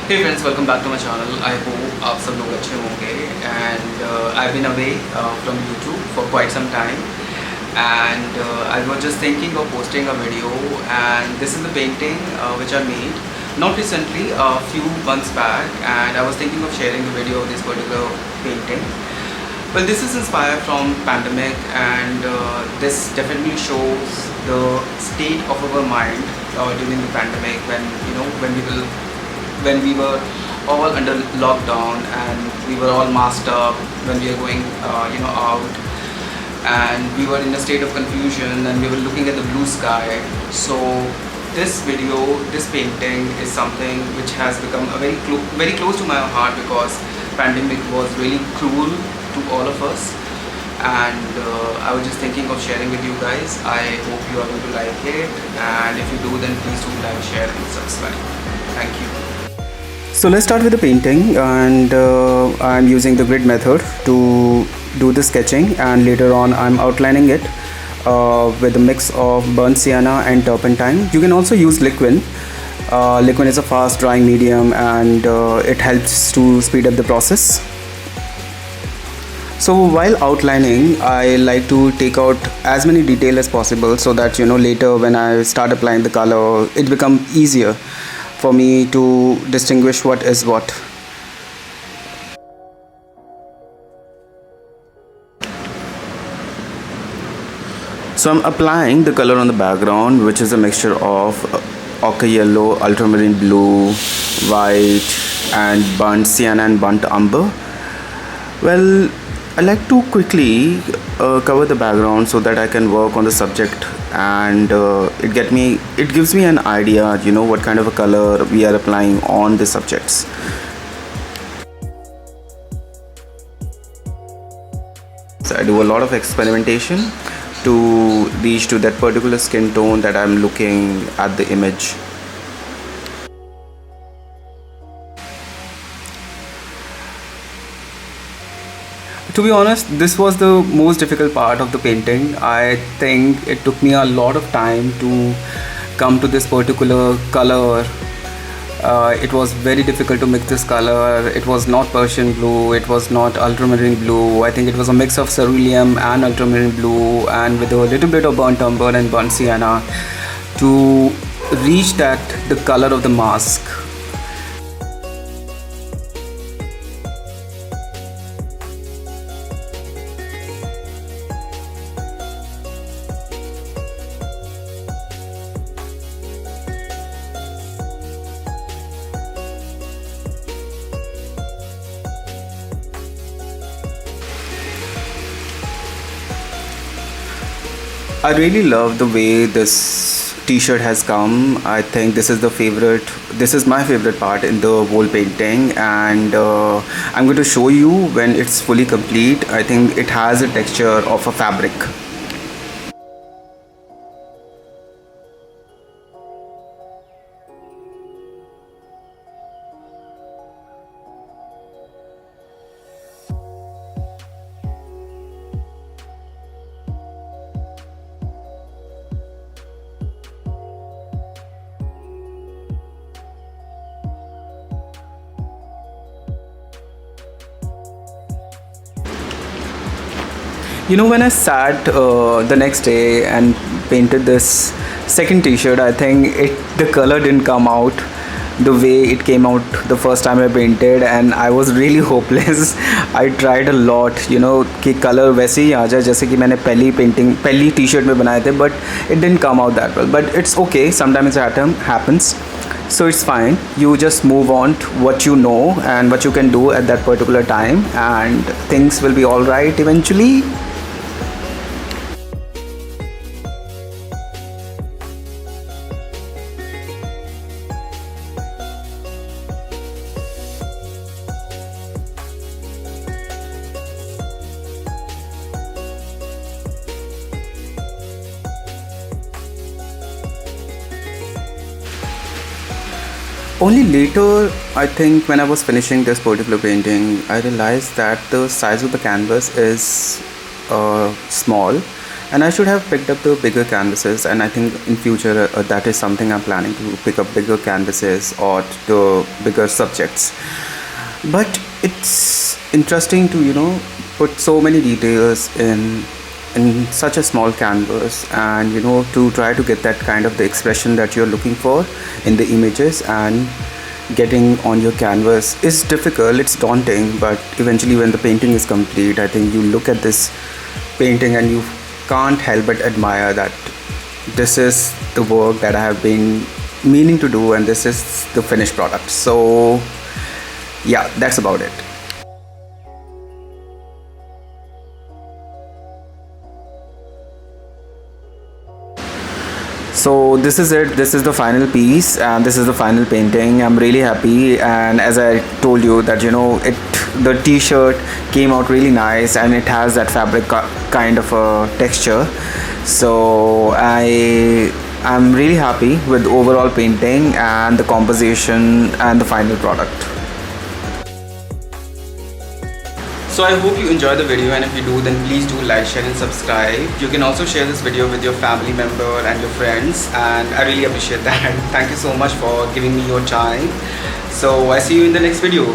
Hey friends, welcome back to my channel. I hope आप सब लोग अच्छे होंगे and I've been away from YouTube for quite some time and I was just thinking of posting a video, and this is the painting which I made not recently, a few months back, and I was thinking of sharing the video of this particular painting. Well, this is inspired from pandemic, and this definitely shows the state of our mind during the pandemic, when when we were all under lockdown and we were all masked up when we were going out, and we were in a state of confusion and we were looking at the blue sky. So this video, this painting is something which has become a very close to my heart, because pandemic was really cruel to all of us, and I was just thinking of sharing with you guys. I hope you are going to like it, and if you do, then please do like, share and subscribe. Thank you. So let's start with the painting, and I'm using the grid method to do the sketching, and later on I'm outlining it with a mix of burnt sienna and turpentine. You can also use liquid. Liquid is a fast drying medium, and it helps to speed up the process. So while outlining, I like to take out as many detail as possible, so that later when I start applying the color, it becomes easier for me to distinguish what is what. So I'm applying the color on the background, which is a mixture of ochre yellow, ultramarine blue, white, and burnt sienna and burnt umber. Well, I like to quickly cover the background so that I can work on the subject, and it gives me an idea, what kind of a color we are applying on the subjects. So I do a lot of experimentation to reach to that particular skin tone that I'm looking at the image. To be honest, this was the most difficult part of the painting. I think it took me a lot of time to come to this particular color. It was very difficult to mix this color. It was not Persian blue, it was not ultramarine blue. I think it was a mix of cerulean and ultramarine blue, and with a little bit of burnt umber and burnt sienna to reach the color of the mask. I really love the way this t-shirt has come. I think this is my favorite part in the whole painting, and I'm going to show you when it's fully complete. I think it has a texture of a fabric. When I sat the next day and painted this second t-shirt, I think the color didn't come out the way it came out the first time I painted, and I was really hopeless. I tried a lot, कि color वैसे ही आ जाए जैसे कि मैंने पहली t-shirt में बनाए थे, but it didn't come out that well. But it's okay, sometimes it happens. So it's fine. You just move on to what you know and what you can do at that particular time, and things will be all right eventually. Only later, I think, when I was finishing this particular painting, I realized that the size of the canvas is small, and I should have picked up the bigger canvases, and I think in future that is something I'm planning to pick up bigger canvases or the bigger subjects. But it's interesting to put so many details in such a small canvas, and to try to get that kind of the expression that you're looking for in the images and getting on your canvas is difficult, it's daunting, but eventually when the painting is complete, I think you look at this painting and you can't help but admire that this is the work that I have been meaning to do, and this is the finished product. So yeah, that's about it. So this is it, this is the final piece, and this is the final painting. I'm really happy, and as I told you that the t-shirt came out really nice, and it has that fabric kind of a texture. So I'm really happy with the overall painting and the composition and the final product. So I hope you enjoyed the video, and if you do, then please do like, share and subscribe. You can also share this video with your family member and your friends, and I really appreciate that. Thank you so much for giving me your time. So I see you in the next video.